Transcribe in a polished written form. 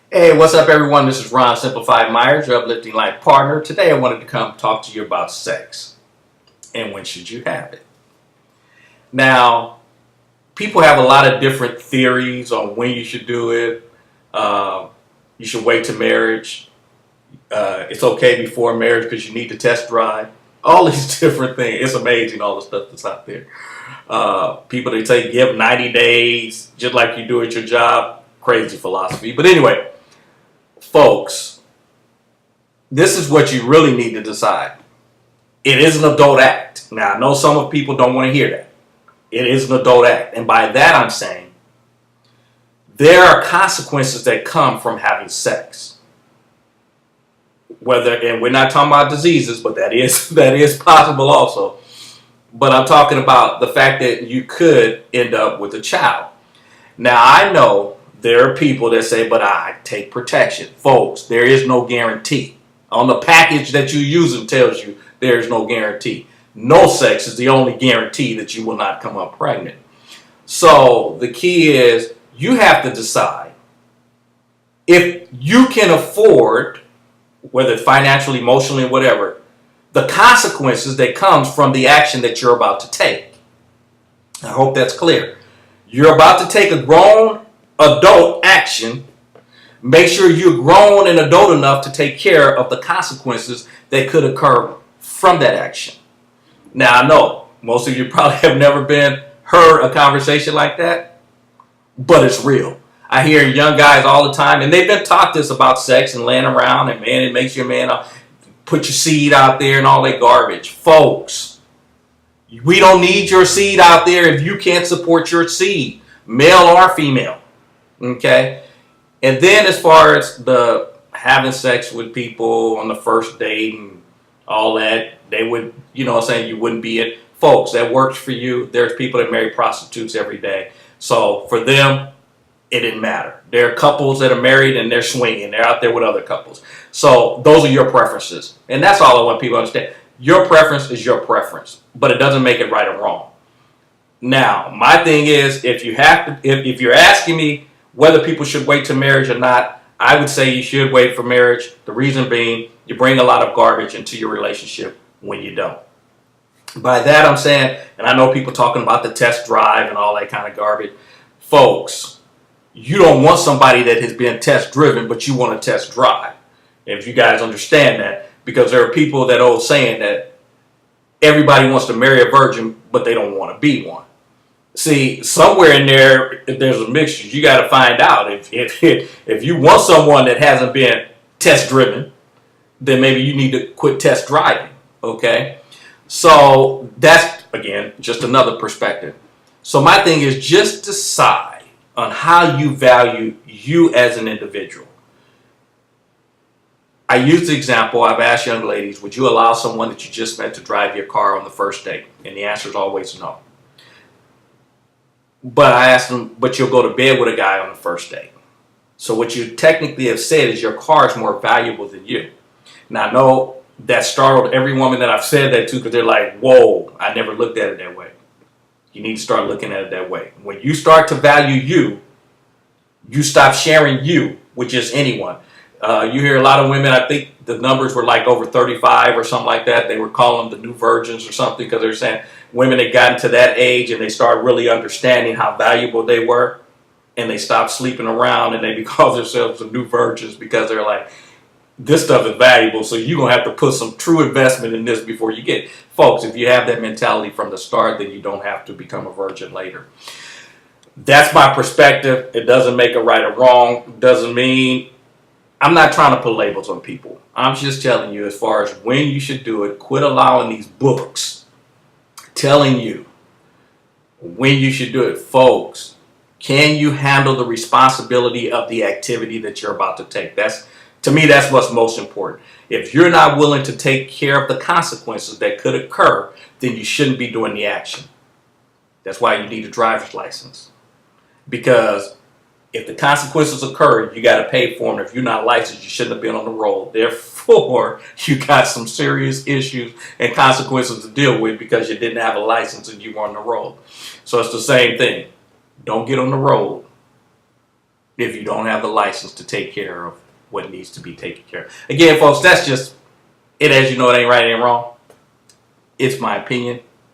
Hey, what's up, everyone? This is Ron Simplified Myers, your uplifting life partner. Today, I wanted to come talk to you about sex and when should you have it. Now, people have a lot of different theories on when you should do it. You should wait to marriage. It's okay before marriage because you need to test drive. All these different things. It's amazing all the stuff that's out there. People they say give 90 days just like you do at your job. Crazy philosophy. But anyway, folks, this is what you really need to decide. It is an adult act. Now, I know some of people don't want to hear that. It is an adult act. And by that, I'm saying there are consequences that come from having sex. And we're not talking about diseases, but that is possible also. But I'm talking about the fact that you could end up with a child. Now, I know there are people that say, but I take protection. Folks, there is no guarantee. On the package that you use, it tells you there is no guarantee. No sex is the only guarantee that you will not come up pregnant. So the key is you have to decide if you can afford, whether financially, emotionally, whatever, the consequences that comes from the action that you're about to take. I hope that's clear. You're about to take a grown adult action. Make sure you're grown and adult enough to take care of the consequences that could occur from that action. Now, I know most of you probably have never heard a conversation like that, but it's real. I hear young guys all the time, and they've been taught this about sex and laying around, and man, it makes you a man. Put your seed out there and all that garbage. Folks, we don't need your seed out there if you can't support your seed, male or female. Okay? And then as far as the having sex with people on the first date and all that, they would, saying you wouldn't be it. Folks, that works for you. There's people that marry prostitutes every day. So for them, it didn't matter. There are couples that are married and they're swinging. They're out there with other couples. So those are your preferences. And that's all I want people to understand. Your preference is your preference, but it doesn't make it right or wrong. Now, my thing is, if you're asking me whether people should wait to marriage or not, I would say you should wait for marriage. The reason being, you bring a lot of garbage into your relationship when you don't. By that I'm saying, and I know people talking about the test drive and all that kind of garbage. Folks, you don't want somebody that has been test driven, but you want to test drive. If you guys understand that, because there are people that old saying that everybody wants to marry a virgin, but they don't want to be one. See, somewhere in there, if there's a mixture. You got to find out if you want someone that hasn't been test driven, then maybe you need to quit test driving. Okay, so that's again just another perspective. So my thing is just decide on how you value you as an individual. I use the example, I've asked young ladies, would you allow someone that you just met to drive your car on the first date? And the answer is always no. But I asked them, but you'll go to bed with a guy on the first date. So what you technically have said is your car is more valuable than you. Now I know that startled every woman that I've said that to because they're like, whoa, I never looked at it that way. You need to start looking at it that way. When you start to value you, you stop sharing you with just anyone. You hear a lot of women, I think the numbers were like over 35 or something like that. They were calling them the new virgins or something because they're saying women had gotten to that age and they started really understanding how valuable they were and they stopped sleeping around and they call themselves the new virgins because they're like, this stuff is valuable, so you're going to have to put some true investment in this before you get it. Folks, if you have that mentality from the start, then you don't have to become a virgin later. That's my perspective. It doesn't make it right or wrong. Doesn't mean I'm not trying to put labels on people. I'm just telling you as far as when you should do it, quit allowing these books telling you when you should do it. Folks, can you handle the responsibility of the activity that you're about to take? To me, that's what's most important. If you're not willing to take care of the consequences that could occur, then you shouldn't be doing the action. That's why you need a driver's license. Because if the consequences occur, you got to pay for them. If you're not licensed, you shouldn't have been on the road. Therefore, you got some serious issues and consequences to deal with because you didn't have a license and you were on the road. So it's the same thing. Don't get on the road if you don't have the license to take care of what needs to be taken care of. Again, folks, that's just it. As you know, it ain't right, it ain't wrong. It's my opinion.